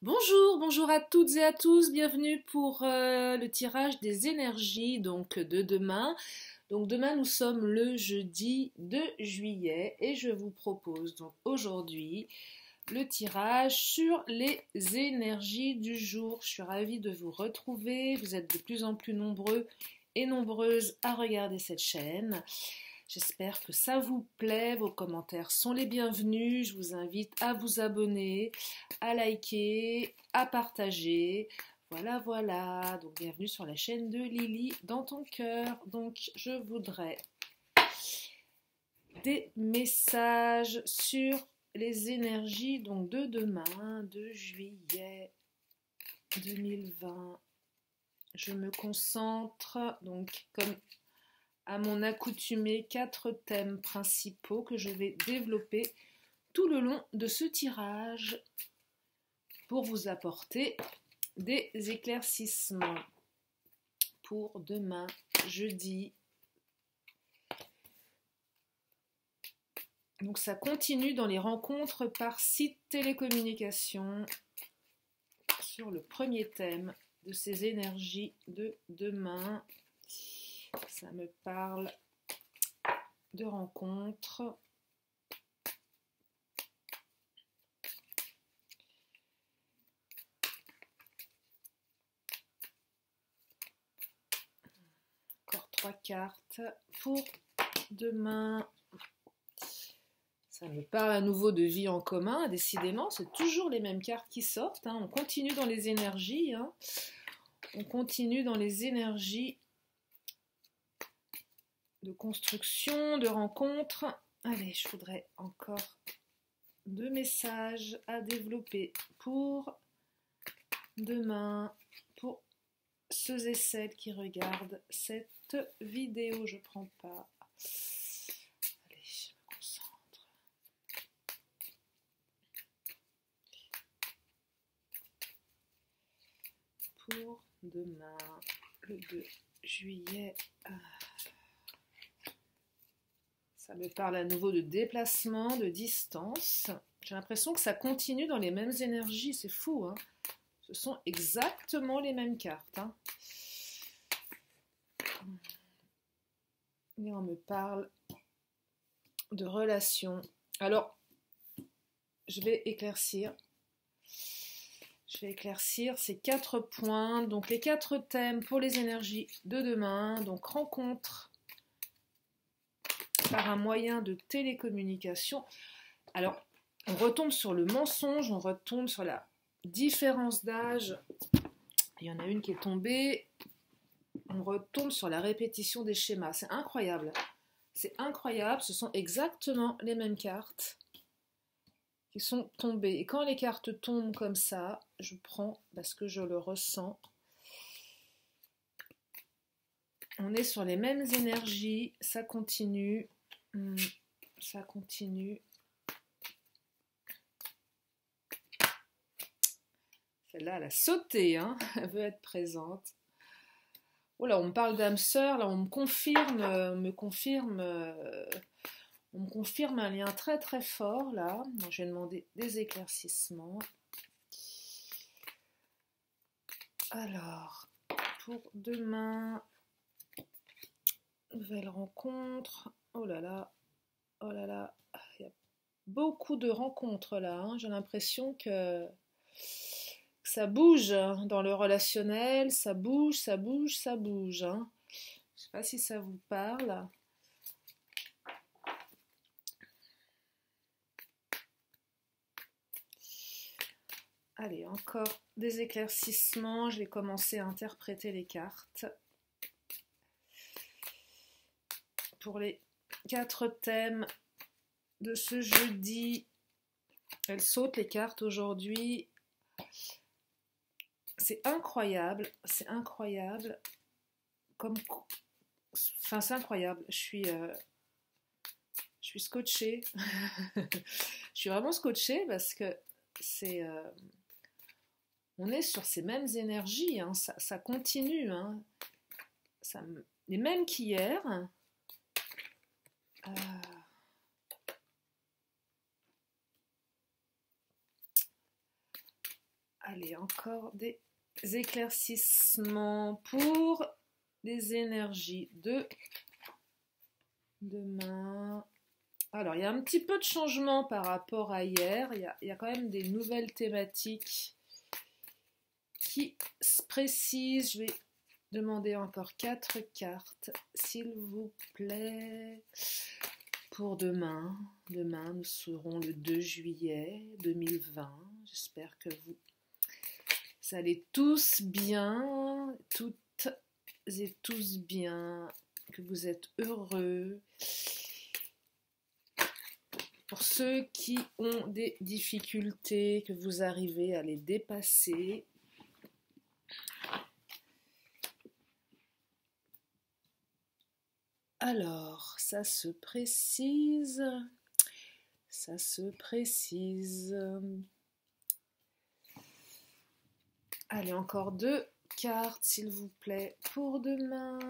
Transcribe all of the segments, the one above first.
Bonjour, bonjour à toutes et à tous, bienvenue pour le tirage des énergies donc de demain. Donc demain nous sommes le jeudi 2 juillet et je vous propose donc aujourd'hui le tirage sur les énergies du jour. Je suis ravie de vous retrouver, vous êtes de plus en plus nombreux et nombreuses à regarder cette chaîne. J'espère que ça vous plaît, vos commentaires sont les bienvenus. Je vous invite à vous abonner, à liker, à partager. Voilà, voilà. Donc bienvenue sur la chaîne de Lily dans ton cœur. Donc je voudrais des messages sur les énergies donc de demain, de juillet 2020. Je me concentre donc comme à mon accoutumée 4 thèmes principaux que je vais développer tout le long de ce tirage pour vous apporter des éclaircissements pour demain, jeudi. Donc ça continue dans les rencontres par site télécommunication sur le premier thème de ces énergies de demain. Ça me parle de rencontres. Encore 3 cartes pour demain. Ça me parle à nouveau de vie en commun. Décidément, c'est toujours les mêmes cartes qui sortent. On continue dans les énergies. On continue dans les énergies de construction, de rencontre. Allez, je voudrais encore 2 messages à développer pour demain, pour ceux et celles qui regardent cette vidéo. Je prends pas. Allez, je me concentre. Pour demain, le 2 juillet. Ça me parle à nouveau de déplacement, de distance. J'ai l'impression que ça continue dans les mêmes énergies. C'est fou, hein. Ce sont exactement les mêmes cartes. Et on me parle de relations. Alors, je vais éclaircir. Ces 4 points. Donc, les 4 thèmes pour les énergies de demain. Donc, rencontre par un moyen de télécommunication. Alors, on retombe sur le mensonge, on retombe sur la différence d'âge. Il y en a une qui est tombée. On retombe sur la répétition des schémas. C'est incroyable. C'est incroyable. Ce sont exactement les mêmes cartes qui sont tombées. Et quand les cartes tombent comme ça, je prends parce que je le ressens. On est sur les mêmes énergies. Ça continue. Ça continue. Celle-là, elle a sauté, hein. Elle veut être présente. Oh là, on me parle d'âme sœur, là, on me confirme un lien très très fort, là. Donc, je vais demander des éclaircissements. Alors, pour demain, nouvelle rencontre. Oh là là, il y a beaucoup de rencontres là. J'ai l'impression que ça bouge dans le relationnel, ça bouge. Je ne sais pas si ça vous parle. Allez, encore des éclaircissements. Je vais commencer à interpréter les cartes. Pour les 4 thèmes de ce jeudi, elles sautent les cartes aujourd'hui. C'est incroyable. Enfin, c'est incroyable. Je suis scotchée. Je suis vraiment scotchée parce que on est sur ces mêmes énergies. Ça continue. Les mêmes qu'hier. Allez, encore des éclaircissements pour les énergies de demain. Alors, il y a un petit peu de changement par rapport à hier. Il y a quand même des nouvelles thématiques qui se précisent. Je vais demander encore 4 cartes, s'il vous plaît, pour demain. Demain, nous serons le 2 juillet 2020. J'espère que vous allez tous bien, toutes et tous bien, que vous êtes heureux. Pour ceux qui ont des difficultés, que vous arrivez à les dépasser. Alors, ça se précise. Ça se précise. Allez, encore 2 cartes, s'il vous plaît, pour demain.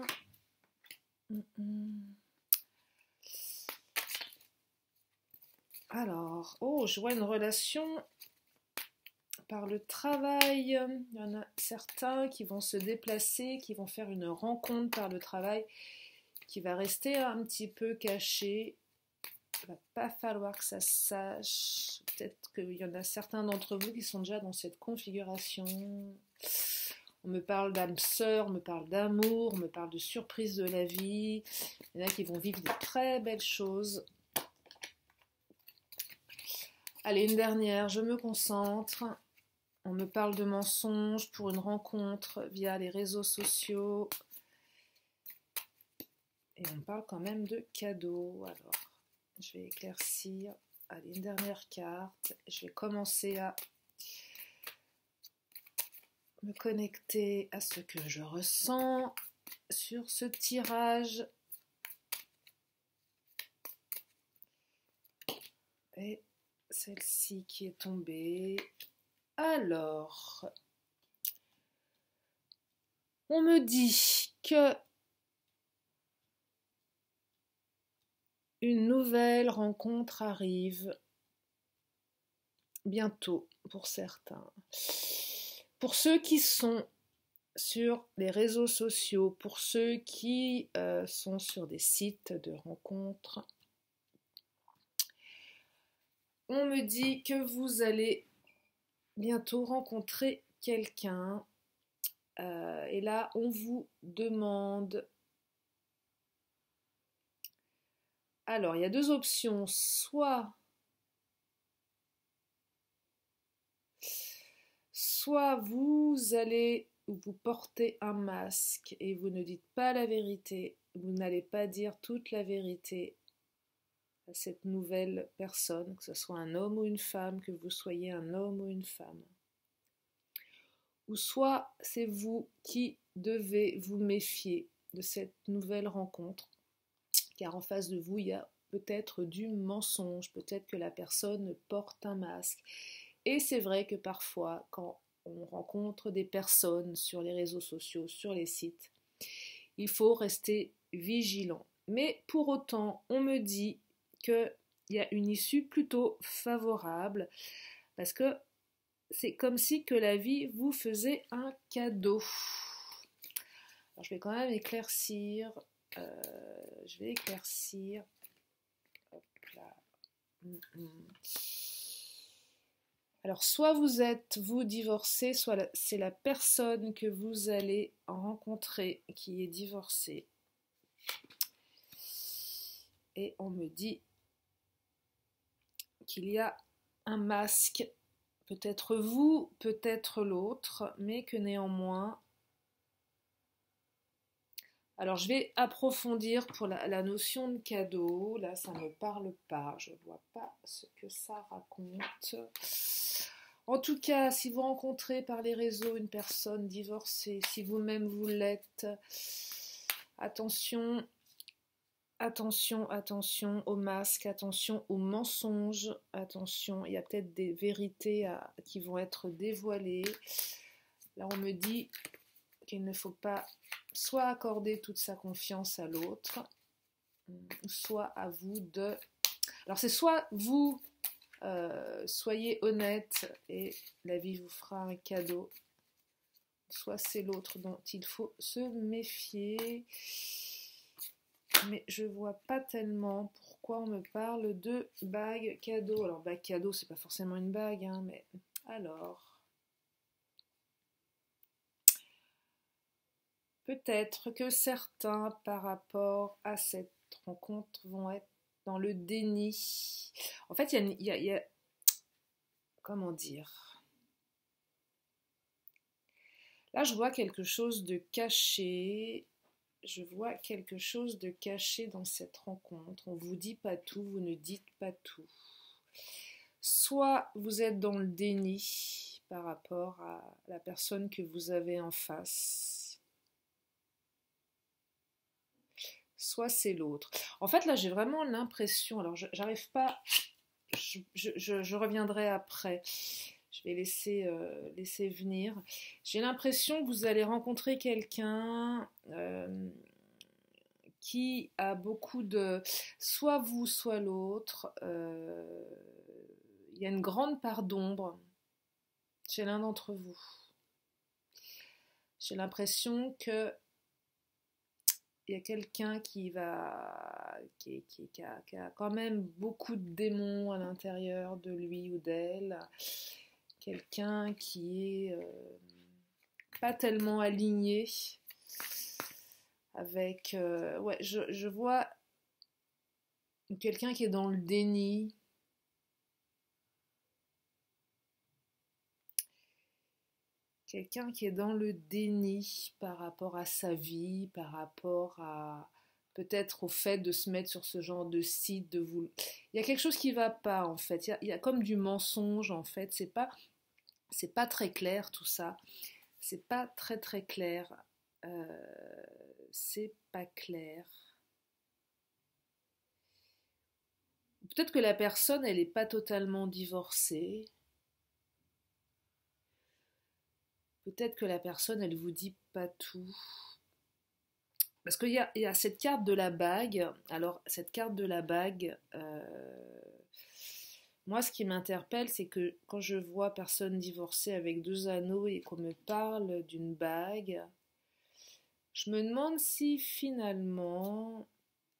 Alors, oh, je vois une relation par le travail. Il y en a certains qui vont se déplacer, qui vont faire une rencontre par le travail, qui va rester un petit peu cachée. Il ne va pas falloir que ça se sache. Peut-être qu'il y en a certains d'entre vous qui sont déjà dans cette configuration. On me parle d'âme sœur, on me parle d'amour, on me parle de surprise de la vie. Il y en a qui vont vivre de très belles choses. Allez, une dernière, je me concentre. On me parle de mensonges pour une rencontre via les réseaux sociaux. Et on parle quand même de cadeaux. Alors, je vais éclaircir. Allez, une dernière carte. Je vais commencer à me connecter à ce que je ressens sur ce tirage. Et celle-ci qui est tombée. Alors, on me dit que une nouvelle rencontre arrive bientôt pour certains. Pour ceux qui sont sur les réseaux sociaux, pour ceux qui sont sur des sites de rencontres, on me dit que vous allez bientôt rencontrer quelqu'un. Et là, on vous demande... Alors, il y a 2 options. Soit vous allez vous porter un masque et vous ne dites pas la vérité. Vous n'allez pas dire toute la vérité à cette nouvelle personne, que ce soit un homme ou une femme, que vous soyez un homme ou une femme. Ou soit c'est vous qui devez vous méfier de cette nouvelle rencontre, car en face de vous, il y a peut-être du mensonge, peut-être que la personne porte un masque. Et c'est vrai que parfois, quand on rencontre des personnes sur les réseaux sociaux, sur les sites, il faut rester vigilant. Mais pour autant, on me dit qu'il y a une issue plutôt favorable, parce que c'est comme si que la vie vous faisait un cadeau. Alors, je vais quand même éclaircir. Je vais éclaircir. Hop là. Alors, soit vous êtes, vous, divorcé, soit c'est la personne que vous allez rencontrer qui est divorcée. Et on me dit qu'il y a un masque, peut-être vous, peut-être l'autre, mais que néanmoins... Alors, je vais approfondir pour la notion de cadeau. Là, ça ne me parle pas. Je ne vois pas ce que ça raconte. En tout cas, si vous rencontrez par les réseaux une personne divorcée, si vous-même vous l'êtes, attention, attention, attention aux masques, attention aux mensonges, attention, il y a peut-être des vérités qui vont être dévoilées. Là, on me dit qu'il ne faut pas soit accorder toute sa confiance à l'autre, soit à vous de... Alors c'est soit vous Soyez honnête et la vie vous fera un cadeau. Soit c'est l'autre dont il faut se méfier. Mais je vois pas tellement pourquoi on me parle de bague cadeau. Alors bague cadeau, c'est pas forcément une bague, hein, mais alors peut-être que certains par rapport à cette rencontre vont être dans le déni. En fait, il y a comment dire? Là, je vois quelque chose de caché. Je vois quelque chose de caché dans cette rencontre. On vous dit pas tout, vous ne dites pas tout. Soit vous êtes dans le déni par rapport à la personne que vous avez en face, soit c'est l'autre. En fait, là, j'ai vraiment l'impression, alors j'arrive pas, je reviendrai après, je vais laisser venir. J'ai l'impression que vous allez rencontrer quelqu'un qui a beaucoup de... Soit vous, soit l'autre. Il y a une grande part d'ombre chez l'un d'entre vous. J'ai l'impression que il y a quelqu'un qui a quand même beaucoup de démons à l'intérieur de lui ou d'elle. Quelqu'un qui est pas tellement aligné avec... ouais, je vois quelqu'un qui est dans le déni. Quelqu'un qui est dans le déni par rapport à sa vie, par rapport à peut-être au fait de se mettre sur ce genre de site, de vous... Il y a quelque chose qui ne va pas en fait, il y a comme du mensonge en fait, c'est pas très clair tout ça, c'est pas très très clair, c'est pas clair. Peut-être que la personne elle n'est pas totalement divorcée. Peut-être que la personne, elle vous dit pas tout. Parce il y a cette carte de la bague. Alors, cette carte de la bague, moi, ce qui m'interpelle, c'est que quand je vois personne divorcée avec 2 anneaux et qu'on me parle d'une bague, je me demande si finalement,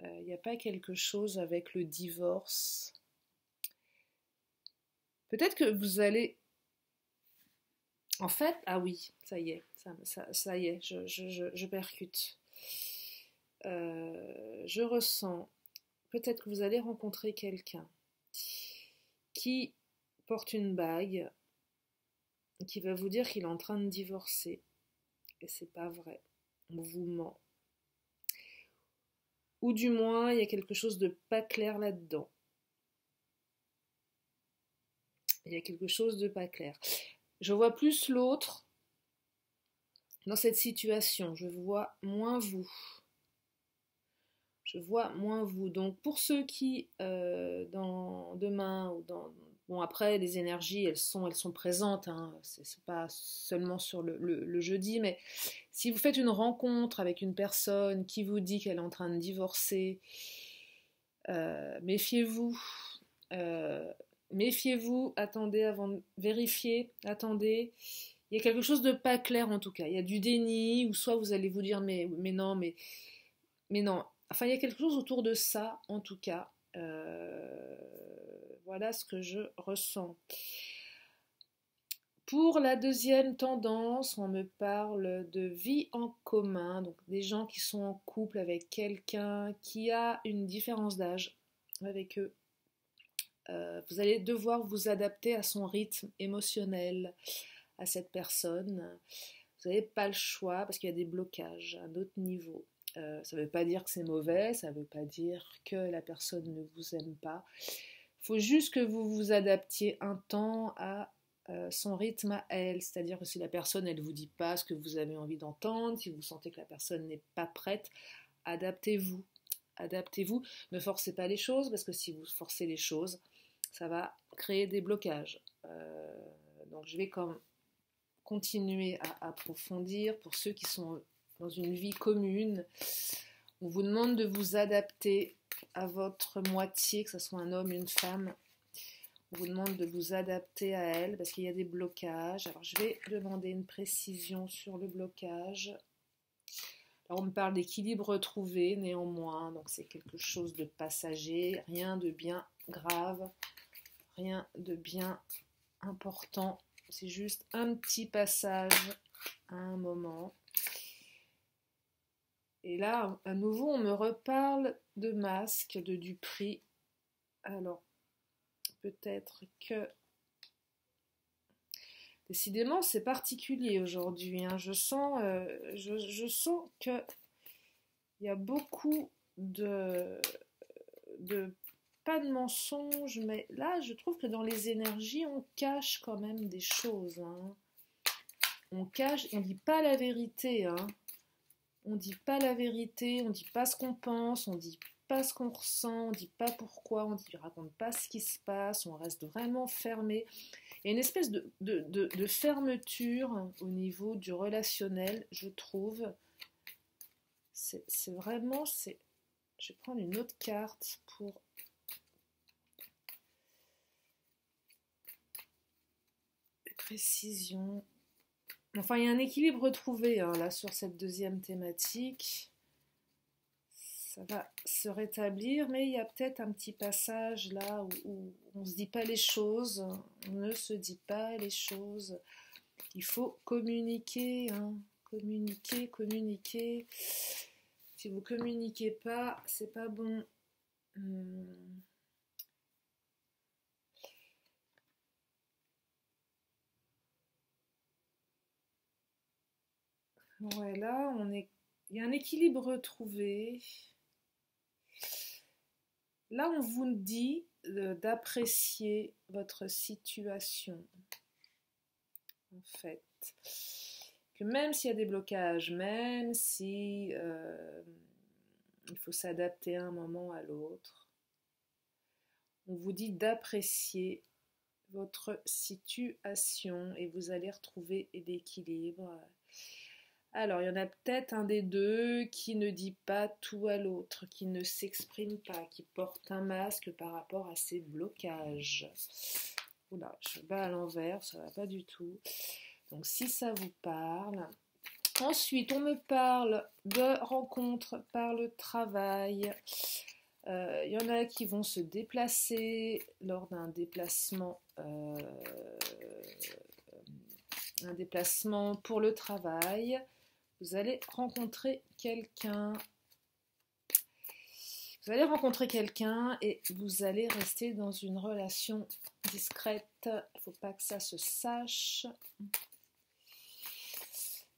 il n'y a pas quelque chose avec le divorce. Peut-être que vous allez... En fait, ah oui, ça y est, ça y est, je percute. Je ressens, peut-être que vous allez rencontrer quelqu'un qui porte une bague, qui va vous dire qu'il est en train de divorcer. Et c'est pas vrai, on vous ment. Ou du moins, il y a quelque chose de pas clair là-dedans. Il y a quelque chose de pas clair. Je vois plus l'autre dans cette situation, je vois moins vous. Je vois moins vous. Donc pour ceux qui, dans demain ou dans... Bon après, les énergies, elles sont présentes, hein. C'est pas seulement sur le jeudi, mais si vous faites une rencontre avec une personne qui vous dit qu'elle est en train de divorcer, méfiez-vous. Méfiez-vous, attendez avant de vérifier, attendez. Il y a quelque chose de pas clair en tout cas. Il y a du déni, ou soit vous allez vous dire mais non, mais non. Enfin, il y a quelque chose autour de ça, en tout cas. Voilà ce que je ressens. Pour la deuxième tendance, on me parle de vie en commun, donc des gens qui sont en couple avec quelqu'un qui a une différence d'âge avec eux. Vous allez devoir vous adapter à son rythme émotionnel, à cette personne. Vous n'avez pas le choix parce qu'il y a des blocages à un autre niveau. Ça ne veut pas dire que c'est mauvais, ça ne veut pas dire que la personne ne vous aime pas. Il faut juste que vous vous adaptiez un temps à son rythme à elle. C'est-à-dire que si la personne elle vous dit pas ce que vous avez envie d'entendre, si vous sentez que la personne n'est pas prête, adaptez-vous. Adaptez-vous. Ne forcez pas les choses parce que si vous forcez les choses, ça va créer des blocages. Donc je vais continuer à approfondir pour ceux qui sont dans une vie commune. On vous demande de vous adapter à votre moitié, que ce soit un homme, une femme. On vous demande de vous adapter à elle parce qu'il y a des blocages. Alors, je vais demander une précision sur le blocage. Alors, on me parle d'équilibre retrouvé, néanmoins, donc c'est quelque chose de passager, rien de bien grave, rien de bien important. C'est juste un petit passage à un moment. Et là, à nouveau, on me reparle de masque, de du prix. Alors, peut-être que... Décidément, c'est particulier aujourd'hui, hein. Je sens que il y a beaucoup de pas de mensonges, mais là, je trouve que dans les énergies, on cache quand même des choses, hein. On cache, on dit pas la vérité, hein. On dit pas la vérité, on dit pas ce qu'on pense, on dit pas ce qu'on ressent, on dit pas pourquoi, on raconte pas ce qui se passe, on reste vraiment fermé. Il y a une espèce de fermeture au niveau du relationnel, je trouve. C'est vraiment, je vais prendre une autre carte pour... Précision. Enfin, il y a un équilibre retrouvé, hein, là sur cette deuxième thématique. Ça va se rétablir, mais il y a peut-être un petit passage là où on ne se dit pas les choses, on ne se dit pas les choses. Il faut communiquer, hein, communiquer. Si vous communiquez pas, c'est pas bon. Ouais, là, il y a un équilibre retrouvé. Là, on vous dit d'apprécier votre situation, en fait. Que même s'il y a des blocages, même si il faut s'adapter à un moment à l'autre, on vous dit d'apprécier votre situation et vous allez retrouver l'équilibre. Alors, il y en a peut-être un des deux qui ne dit pas tout à l'autre, qui ne s'exprime pas, qui porte un masque par rapport à ses blocages. Oula, je bats à l'envers, ça va pas du tout. Donc, si ça vous parle. Ensuite, on me parle de rencontres par le travail. Il y en a qui vont se déplacer lors d'un déplacement, un déplacement pour le travail. Vous allez rencontrer quelqu'un. Vous allez rencontrer quelqu'un et vous allez rester dans une relation discrète. Il ne faut pas que ça se sache.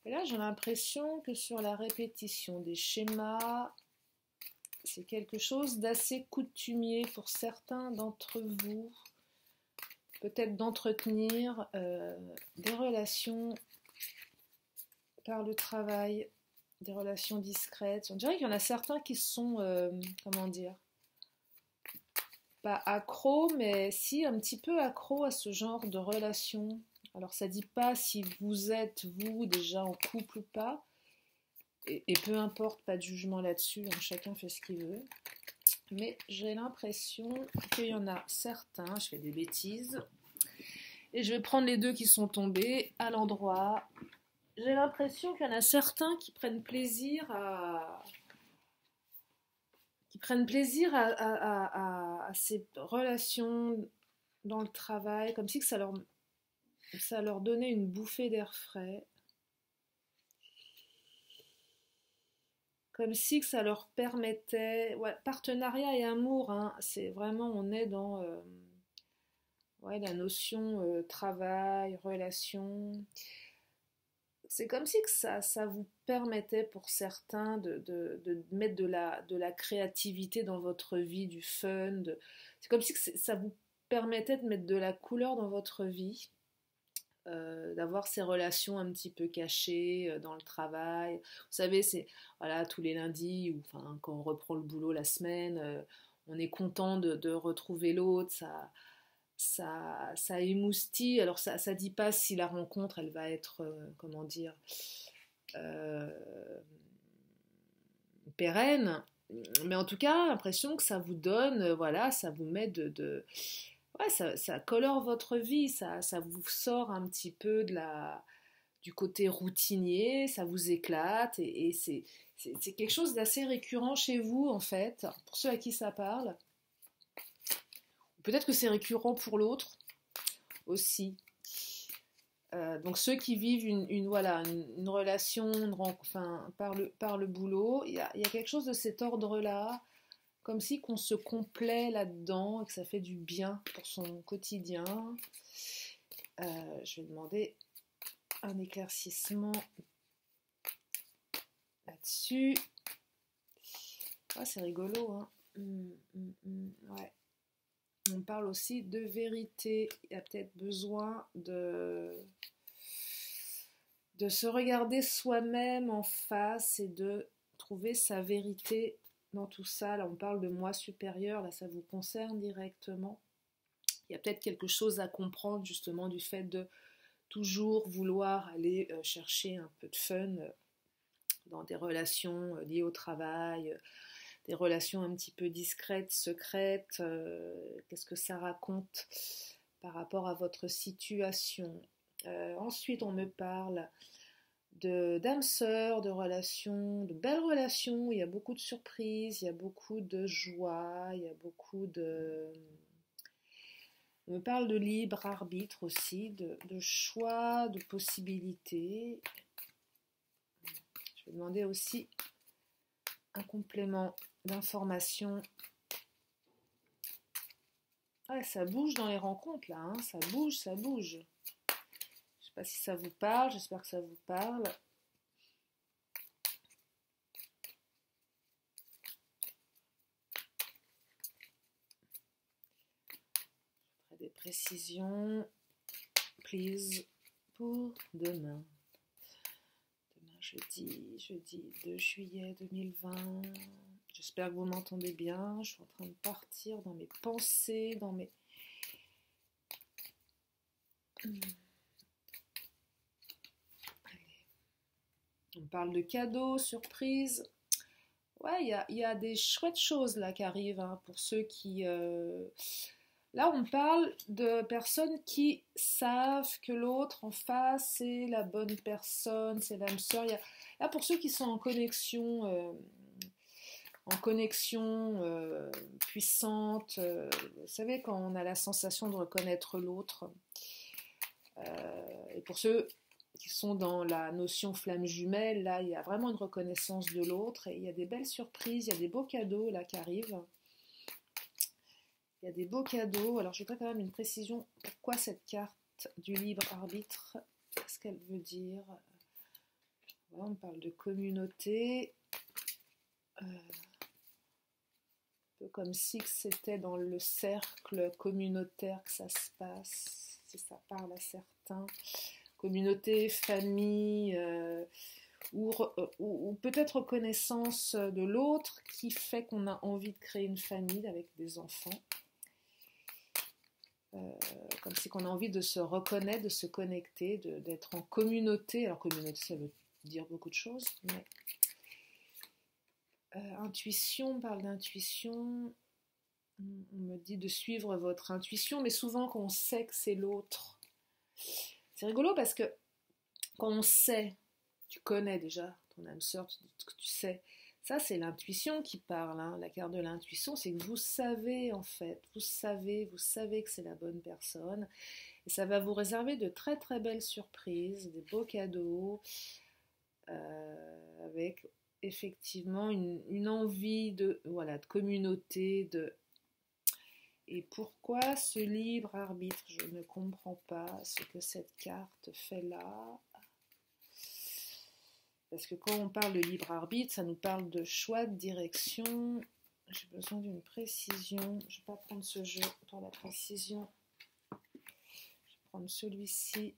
Et là, j'ai l'impression que sur la répétition des schémas, c'est quelque chose d'assez coutumier pour certains d'entre vous. Peut-être d'entretenir des relations par le travail, des relations discrètes. On dirait qu'il y en a certains qui sont, comment dire, pas accros, mais si un petit peu accros à ce genre de relations. Alors ça dit pas si vous êtes, vous, déjà en couple ou pas, et peu importe, pas de jugement là-dessus, hein, chacun fait ce qu'il veut. Mais j'ai l'impression qu'il y en a certains, je fais des bêtises, et je vais prendre les deux qui sont tombés à l'endroit. J'ai l'impression qu'il y en a certains qui prennent plaisir à ces relations dans le travail, comme si que ça leur donnait une bouffée d'air frais, comme si que ça leur permettait, ouais, partenariat et amour, hein, c'est vraiment, on est dans la notion travail, relation. C'est comme si que ça vous permettait pour certains de mettre de la créativité dans votre vie, du fun. C'est comme si que ça vous permettait de mettre de la couleur dans votre vie, d'avoir ces relations un petit peu cachées dans le travail. Vous savez, c'est voilà, tous les lundis, ou enfin, quand on reprend le boulot la semaine, on est content de retrouver l'autre, ça émoustille. Alors ça dit pas si la rencontre elle va être comment dire euh, pérenne, mais en tout cas l'impression que ça vous donne, voilà, ça vous met ouais, ça colore votre vie, ça vous sort un petit peu du côté routinier, ça vous éclate et c'est quelque chose d'assez récurrent chez vous en fait, pour ceux à qui ça parle. Peut-être que c'est récurrent pour l'autre aussi. Donc ceux qui vivent voilà, une relation enfin, par le boulot, il y a quelque chose de cet ordre-là, comme si qu'on se complaît là-dedans et que ça fait du bien pour son quotidien. Je vais demander un éclaircissement là-dessus. Ah, c'est rigolo, hein. Ouais. On parle aussi de vérité. Il y a peut-être besoin de se regarder soi-même en face et de trouver sa vérité dans tout ça. Là, on parle de moi supérieur, là, ça vous concerne directement. Il y a peut-être quelque chose à comprendre justement du fait de toujours vouloir aller chercher un peu de fun dans des relations liées au travail, des relations un petit peu discrètes, secrètes. Qu'est-ce que ça raconte par rapport à votre situation? Ensuite, on me parle d'âme sœur, de relations, de belles relations. Il y a beaucoup de surprises, il y a beaucoup de joie, il y a beaucoup de... On me parle de libre arbitre aussi, de choix, de possibilités. Je vais demander aussi un complément d'information. Ouais, ça bouge dans les rencontres là, hein. Ça bouge, ça bouge. Je sais pas si ça vous parle, j'espère que ça vous parle. Je ferai des précisions, please, pour demain. Demain, jeudi 2 juillet 2020. J'espère que vous m'entendez bien. Je suis en train de partir dans mes pensées, dans mes... On parle de cadeaux, surprises. Ouais, il y a des chouettes choses là qui arrivent hein, pour ceux qui... Là, on parle de personnes qui savent que l'autre en face, c'est la bonne personne, c'est l'âme sœur. Là, pour ceux qui sont en connexion puissante, vous savez, quand on a la sensation de reconnaître l'autre. Et pour ceux qui sont dans la notion flamme jumelle, là, il y a vraiment une reconnaissance de l'autre et il y a des belles surprises, il y a des beaux cadeaux là qui arrivent. Il y a des beaux cadeaux. Alors, je voudrais quand même une précision. Pourquoi cette carte du libre arbitre? Qu'est-ce qu'elle veut dire? Voilà, on parle de communauté. Un peu comme si c'était dans le cercle communautaire que ça se passe. Si ça parle à certains. Communauté, famille, ou peut-être reconnaissance de l'autre qui fait qu'on a envie de créer une famille avec des enfants. Comme si qu'on a envie de se reconnaître, de se connecter, d'être en communauté. Alors communauté, ça veut dire beaucoup de choses, mais intuition, on parle d'intuition. On me dit de suivre votre intuition, mais souvent quand on sait que c'est l'autre, c'est rigolo parce que quand on sait, tu connais déjà ton âme sœur, que tu sais. Ça, c'est l'intuition qui parle. Hein. La carte de l'intuition, c'est que vous savez, en fait. Vous savez que c'est la bonne personne. Et ça va vous réserver de très, très belles surprises, des beaux cadeaux, avec effectivement une envie voilà, de communauté. Et pourquoi ce libre arbitre? Je ne comprends pas ce que cette carte fait là. Parce que quand on parle de libre arbitre, ça nous parle de choix de direction. J'ai besoin d'une précision. Je ne vais pas prendre ce jeu pour la précision. Je vais prendre celui-ci.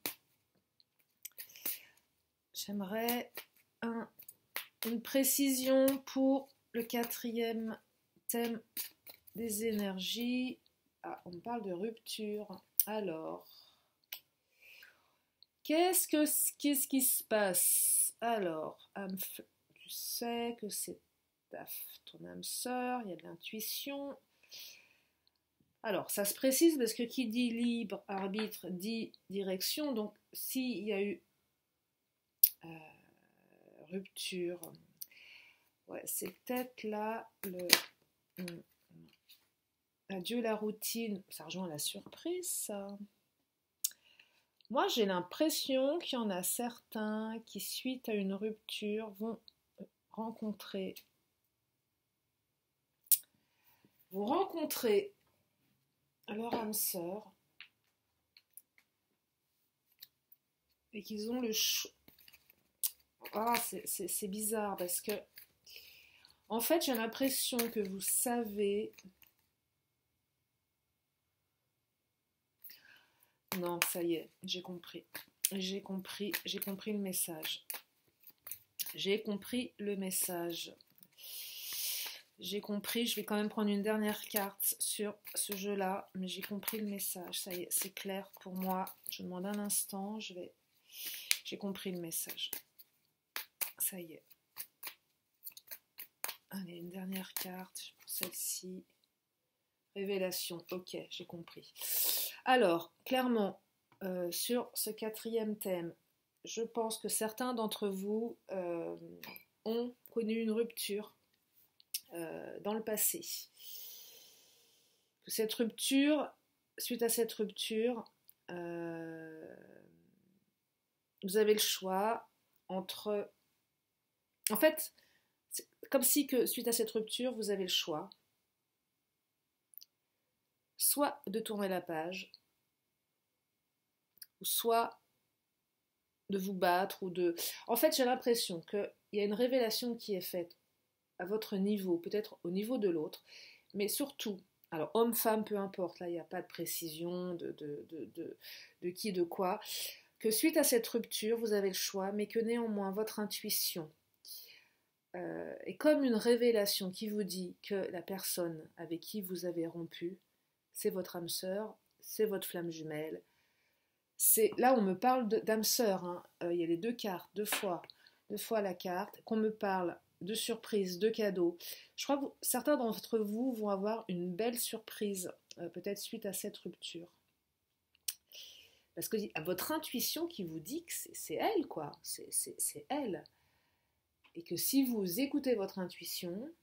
J'aimerais une précision pour le 4e thème des énergies. Ah, on me parle de rupture. Alors, qu'est-ce qui se passe? Alors, tu sais que c'est ton âme sœur, il y a de l'intuition. Alors, ça se précise parce que qui dit libre arbitre dit direction. Donc, s'il y a eu rupture, ouais, c'est peut-être là le adieu la routine. Ça rejoint la surprise, ça. Moi, j'ai l'impression qu'il y en a certains qui, suite à une rupture, vont rencontrer. Vous rencontrez leur âme sœur et qu'ils ont le choix. Ah, c'est bizarre parce que, en fait, j'ai l'impression que vous savez. Non, ça y est, j'ai compris. J'ai compris le message. J'ai compris le message. J'ai compris, je vais quand même prendre une dernière carte sur ce jeu-là, mais j'ai compris le message, ça y est, c'est clair pour moi. Je demande un instant, j'ai compris le message. Ça y est. Allez, une dernière carte, celle-ci. Révélation, ok, j'ai compris. Alors, clairement, sur ce 4e thème, je pense que certains d'entre vous ont connu une rupture dans le passé. Cette rupture, suite à cette rupture, vous avez le choix entre... En fait, c'est comme si que suite à cette rupture, vous avez le choix soit de tourner la page, ou soit de vous battre, ou de... En fait, j'ai l'impression qu'il y a une révélation qui est faite à votre niveau, peut-être au niveau de l'autre, mais surtout, alors homme-femme, peu importe, là il n'y a pas de précision de qui, de quoi, que suite à cette rupture, vous avez le choix, mais que néanmoins votre intuition est comme une révélation qui vous dit que la personne avec qui vous avez rompu, c'est votre âme sœur, c'est votre flamme jumelle. Là on me parle d'âme sœur, hein. Il y a les 2 cartes, deux fois la carte, qu'on me parle de surprises, de cadeaux. Je crois que certains d'entre vous vont avoir une belle surprise, peut-être suite à cette rupture. Parce que à votre intuition qui vous dit que c'est elle, quoi. C'est elle. Et que si vous écoutez votre intuition,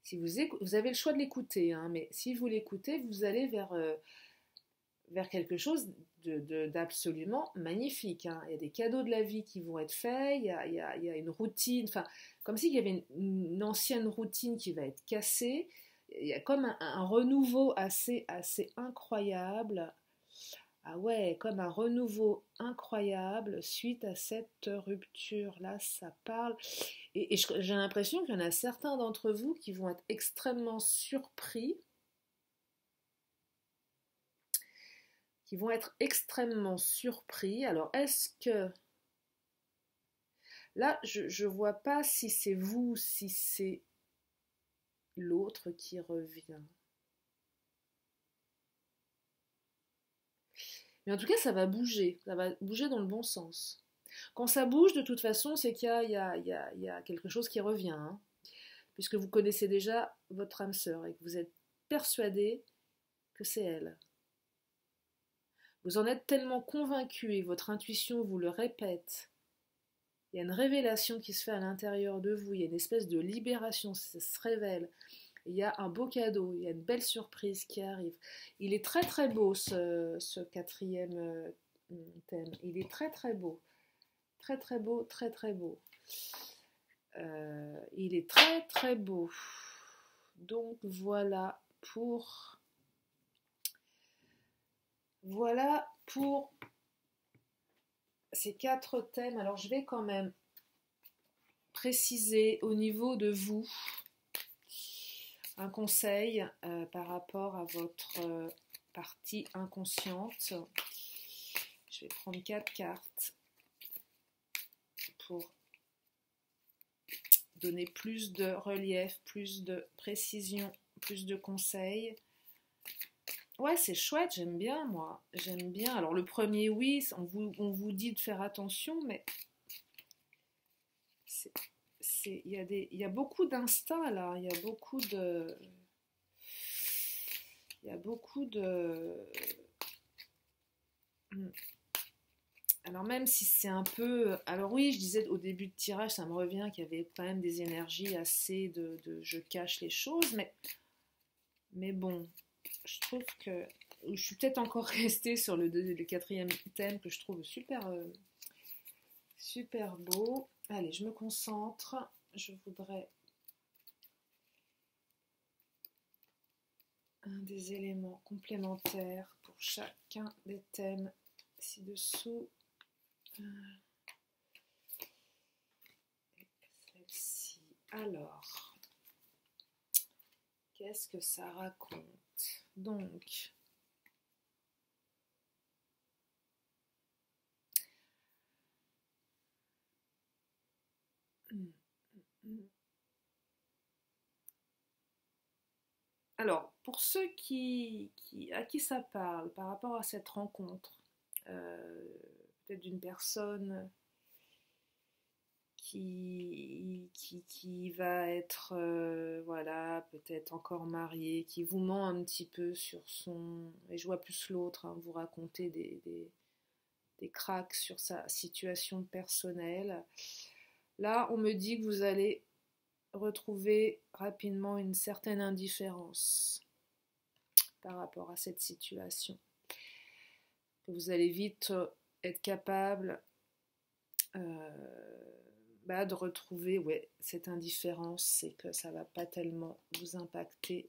si vous avez le choix de l'écouter, hein, mais si vous l'écoutez, vous allez vers quelque chose d'absolument magnifique. Hein. Il y a des cadeaux de la vie qui vont être faits, il y a une routine, enfin, comme s'il y avait une ancienne routine qui va être cassée. Il y a comme un renouveau assez incroyable. Ah ouais, comme un renouveau incroyable suite à cette rupture-là, ça parle. Et j'ai l'impression qu'il y en a certains d'entre vous qui vont être extrêmement surpris, Alors, est-ce que... Là, je ne vois pas si c'est vous, si c'est l'autre qui revient. Mais en tout cas, ça va bouger dans le bon sens. Quand ça bouge, de toute façon, c'est qu'il y a quelque chose qui revient, hein, puisque vous connaissez déjà votre âme sœur et que vous êtes persuadé que c'est elle. Vous en êtes tellement convaincu et votre intuition vous le répète. Il y a une révélation qui se fait à l'intérieur de vous, il y a une espèce de libération, ça se révèle. Il y a un beau cadeau, il y a une belle surprise qui arrive. Il est très très beau ce 4e thème. Il est très très beau. Très très beau, très très beau. Il est très très beau. Donc voilà pour ces 4 thèmes. Alors je vais quand même préciser au niveau de vous un conseil par rapport à votre partie inconsciente. Je vais prendre 4 cartes pour donner plus de relief, plus de précision, plus de conseils. Ouais, c'est chouette, j'aime bien, moi. J'aime bien. Alors, le premier, oui, on vous dit de faire attention, mais il y a beaucoup d'instinct là, il y a beaucoup de, alors même si c'est un peu, alors oui, je disais au début de tirage, ça me revient qu'il y avait quand même des énergies assez de je cache les choses, mais bon, je trouve que je suis peut-être encore restée sur le quatrième thème que je trouve super, super beau. Allez, je me concentre. Je voudrais des éléments complémentaires pour chacun des thèmes ci-dessous. Celle-ci. Alors, qu'est-ce que ça raconte? Donc, alors, pour ceux à qui ça parle par rapport à cette rencontre, peut-être d'une personne qui va être, voilà, peut-être encore mariée, qui vous ment un petit peu sur son... Et je vois plus l'autre, hein, vous raconter des cracks sur sa situation personnelle. Là, on me dit que vous allez retrouver rapidement une certaine indifférence par rapport à cette situation. Que vous allez vite être capable de retrouver cette indifférence, c'est que ça va pas tellement vous impacter.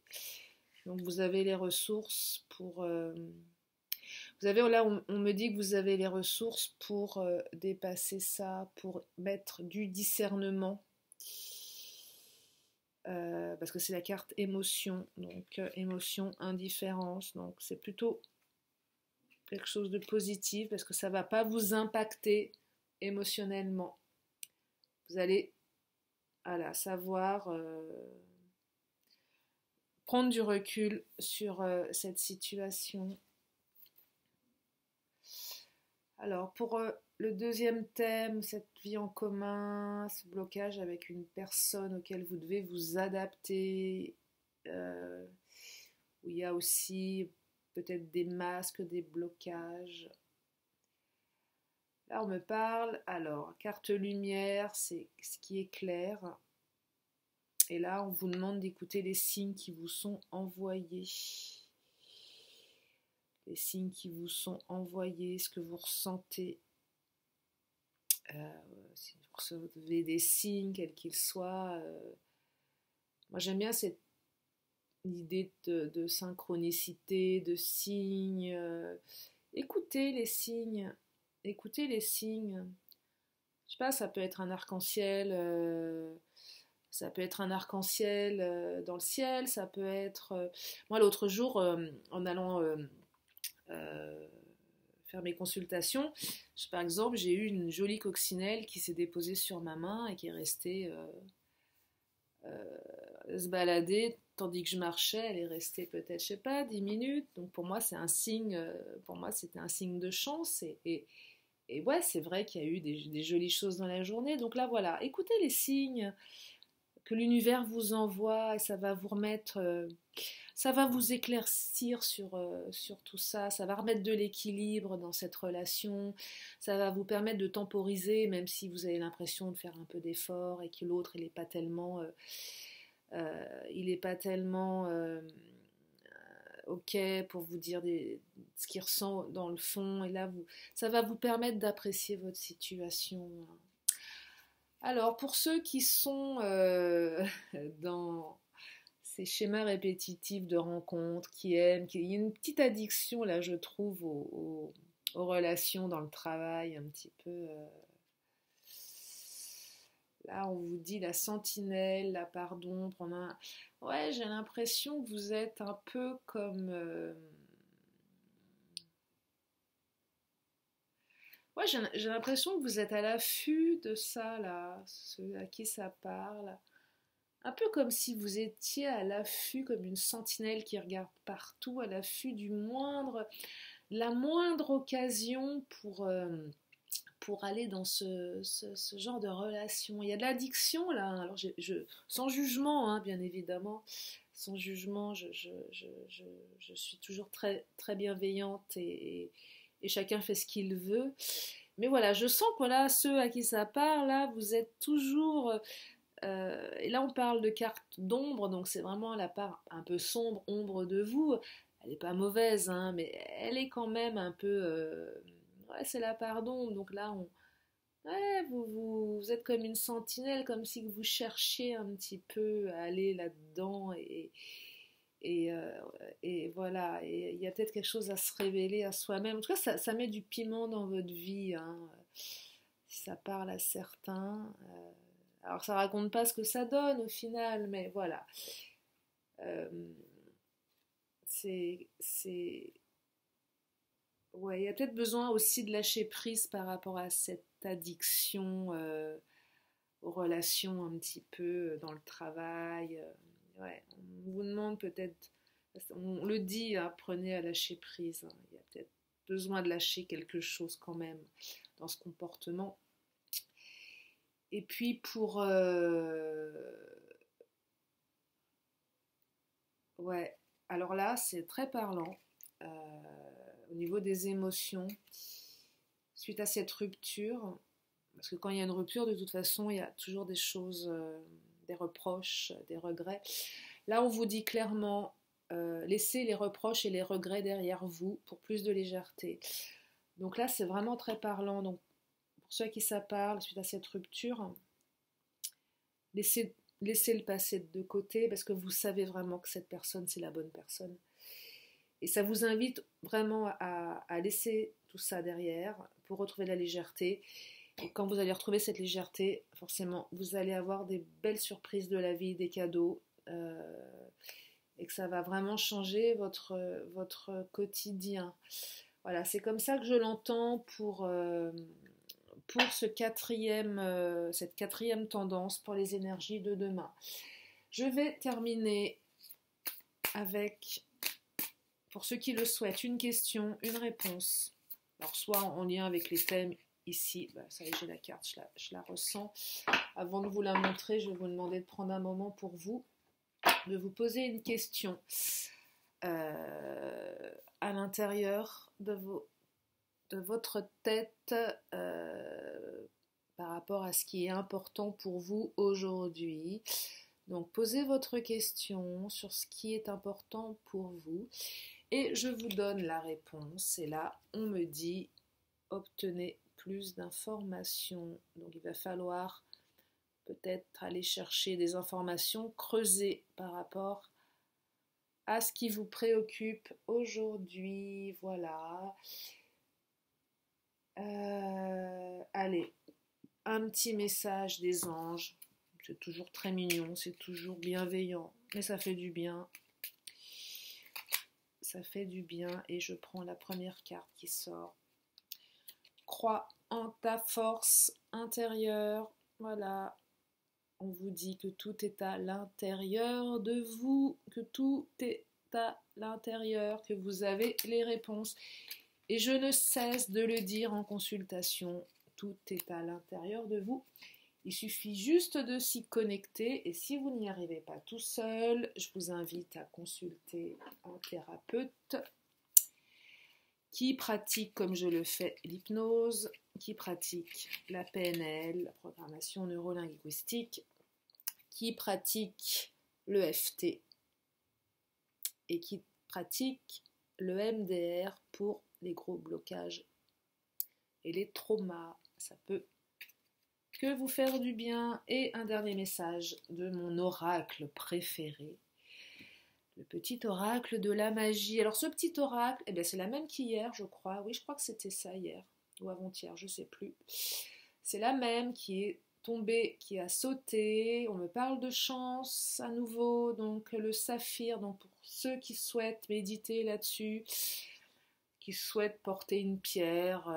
Donc vous avez les ressources pour... vous avez, là, on me dit que vous avez les ressources pour dépasser ça, pour mettre du discernement. Parce que c'est la carte émotion, donc émotion, indifférence, donc c'est plutôt quelque chose de positif parce que ça ne va pas vous impacter émotionnellement. Vous allez savoir prendre du recul sur cette situation. Alors pour le deuxième thème, cette vie en commun, ce blocage avec une personne auquel vous devez vous adapter, où il y a aussi peut-être des masques, des blocages. Là, on me parle, alors, carte lumière, c'est ce qui est clair. Et là, on vous demande d'écouter les signes qui vous sont envoyés. Les signes qui vous sont envoyés, ce que vous ressentez. Si vous recevez des signes, quels qu'ils soient. Moi, j'aime bien cette idée de synchronicité, de signes. Écoutez les signes. Écoutez les signes. Je sais pas, ça peut être un arc-en-ciel, ça peut être un arc-en-ciel dans le ciel, ça peut être... Moi, l'autre jour, en allant faire mes consultations, par exemple, j'ai eu une jolie coccinelle qui s'est déposée sur ma main et qui est restée se balader tandis que je marchais. Elle est restée peut-être, je sais pas, 10 minutes. Donc pour moi, c'est un signe, pour moi, c'était un signe de chance. Et ouais, c'est vrai qu'il y a eu des jolies choses dans la journée. Donc là, voilà, écoutez les signes que l'univers vous envoie et ça va vous remettre, ça va vous éclaircir sur tout ça. Ça va remettre de l'équilibre dans cette relation. Ça va vous permettre de temporiser, même si vous avez l'impression de faire un peu d'effort et que l'autre, il n'est pas tellement... ok pour vous dire ce qu'il ressent dans le fond, et là ça va vous permettre d'apprécier votre situation. Alors pour ceux qui sont dans ces schémas répétitifs de rencontres, il y a une petite addiction là, je trouve, aux relations dans le travail, un petit peu... Là, on vous dit la sentinelle, la part d'ombre. Ouais, j'ai l'impression que vous êtes un peu comme... Ouais, j'ai l'impression que vous êtes à l'affût de ça, là, ceux à qui ça parle. Un peu comme si vous étiez à l'affût, comme une sentinelle qui regarde partout, à l'affût la moindre occasion pour aller dans ce genre de relation. Il y a de l'addiction là, alors sans jugement, hein, bien évidemment, sans jugement, je suis toujours très, très bienveillante et chacun fait ce qu'il veut. Mais voilà, je sens que voilà, ceux à qui ça parle, là, vous êtes toujours... et là, on parle de carte d'ombre, donc c'est vraiment la part un peu sombre, ombre de vous. Elle n'est pas mauvaise, hein, mais elle est quand même un peu... ouais, c'est la part d'ombre, donc là, ouais, vous êtes comme une sentinelle, comme si vous cherchiez un petit peu à aller là-dedans et, euh, et voilà, et il y a peut-être quelque chose à se révéler à soi-même. En tout cas, ça met du piment dans votre vie, hein, si ça parle à certains. Alors, ça raconte pas ce que ça donne au final, mais voilà. Euh, c'est... Ouais, il y a peut-être besoin aussi de lâcher prise par rapport à cette addiction aux relations un petit peu dans le travail. Ouais, on vous demande peut-être, on le dit, hein, apprenez à lâcher prise, hein. Il y a peut-être besoin de lâcher quelque chose quand même dans ce comportement. Et puis ouais, alors là, c'est très parlant au niveau des émotions suite à cette rupture. Parce que quand il y a une rupture, de toute façon, il y a toujours des choses, des reproches, des regrets. Là, on vous dit clairement, laissez les reproches et les regrets derrière vous pour plus de légèreté. Donc là, c'est vraiment très parlant. Donc, pour ceux à qui ça parle, suite à cette rupture, laissez le passé de côté parce que vous savez vraiment que cette personne, c'est la bonne personne. Et ça vous invite vraiment à laisser tout ça derrière pour retrouver la légèreté. Et quand vous allez retrouver cette légèreté, forcément, vous allez avoir des belles surprises de la vie, des cadeaux, et que ça va vraiment changer votre quotidien. Voilà, c'est comme ça que je l'entends pour cette quatrième tendance pour les énergies de demain. Je vais terminer avec, pour ceux qui le souhaitent, une question, une réponse. Alors soit en lien avec les thèmes ici, ça y est, j'ai la carte, je la ressens. Avant de vous la montrer, je vais vous demander de prendre un moment pour vous, de vous poser une question à l'intérieur de votre tête par rapport à ce qui est important pour vous aujourd'hui. Donc posez votre question sur ce qui est important pour vous et je vous donne la réponse. Et là, on me dit obtenez plus d'informations. Donc il va falloir peut-être aller chercher des informations, creuser par rapport à ce qui vous préoccupe aujourd'hui. Voilà. Allez, un petit message des anges. C'est toujours très mignon, c'est toujours bienveillant, mais ça fait du bien. Ça fait du bien et je prends la première carte qui sort. Crois en ta force intérieure. Voilà. On vous dit que tout est à l'intérieur de vous, que tout est à l'intérieur, que vous avez les réponses. Et je ne cesse de le dire en consultation, tout est à l'intérieur de vous. Il suffit juste de s'y connecter et si vous n'y arrivez pas tout seul, je vous invite à consulter un thérapeute qui pratique, comme je le fais, l'hypnose, qui pratique la PNL, la programmation neurolinguistique, qui pratique l'EFT et qui pratique le MDR pour les gros blocages et les traumas. Ça peut que vous faire du bien. Et un dernier message de mon oracle préféré, le petit oracle de la magie. Alors ce petit oracle, c'est la même qu'hier, je crois. Oui, je crois que c'était ça hier ou avant-hier, je sais plus. C'est la même qui est tombée, qui a sauté. On me parle de chance à nouveau, donc le saphir. Donc pour ceux qui souhaitent méditer là-dessus, qui souhaitent porter une pierre,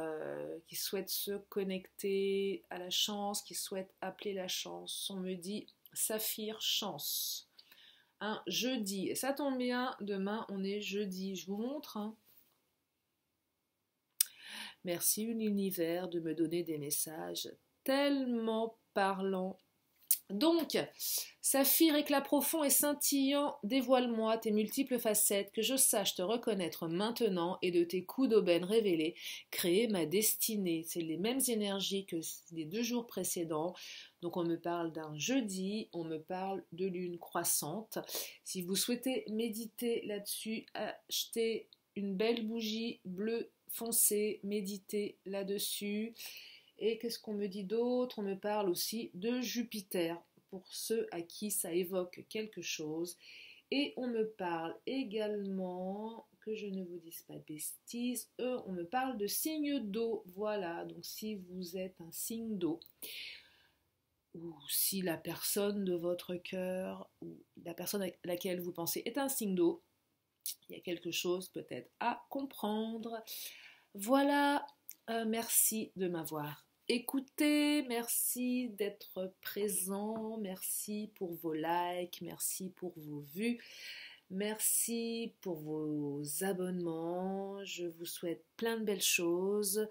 qui souhaitent se connecter à la chance, qui souhaitent appeler la chance. On me dit saphir chance. Un jeudi. Et ça tombe bien, demain on est jeudi. Je vous montre. Hein. Merci l'univers de me donner des messages tellement parlants. Donc, saphir, éclat profond et scintillant, dévoile-moi tes multiples facettes, que je sache te reconnaître maintenant et de tes coups d'aubaine révélés, créer ma destinée. C'est les mêmes énergies que les 2 jours précédents. Donc on me parle d'un jeudi, on me parle de lune croissante. Si vous souhaitez méditer là-dessus, achetez une belle bougie bleue foncée, méditez là-dessus. Et qu'est-ce qu'on me dit d'autre? On me parle aussi de Jupiter, pour ceux à qui ça évoque quelque chose. Et on me parle également, que je ne vous dise pas de bêtises, on me parle de signe d'eau. Voilà, donc si vous êtes un signe d'eau, ou si la personne de votre cœur, ou la personne à laquelle vous pensez est un signe d'eau, il y a quelque chose peut-être à comprendre. Voilà, merci de m'avoir écouté, merci d'être présent, merci pour vos likes, merci pour vos vues, merci pour vos abonnements, je vous souhaite plein de belles choses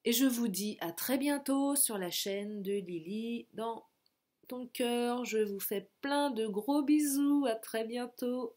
et je vous dis à très bientôt sur la chaîne de Lily dans ton cœur. Je vous fais plein de gros bisous, à très bientôt.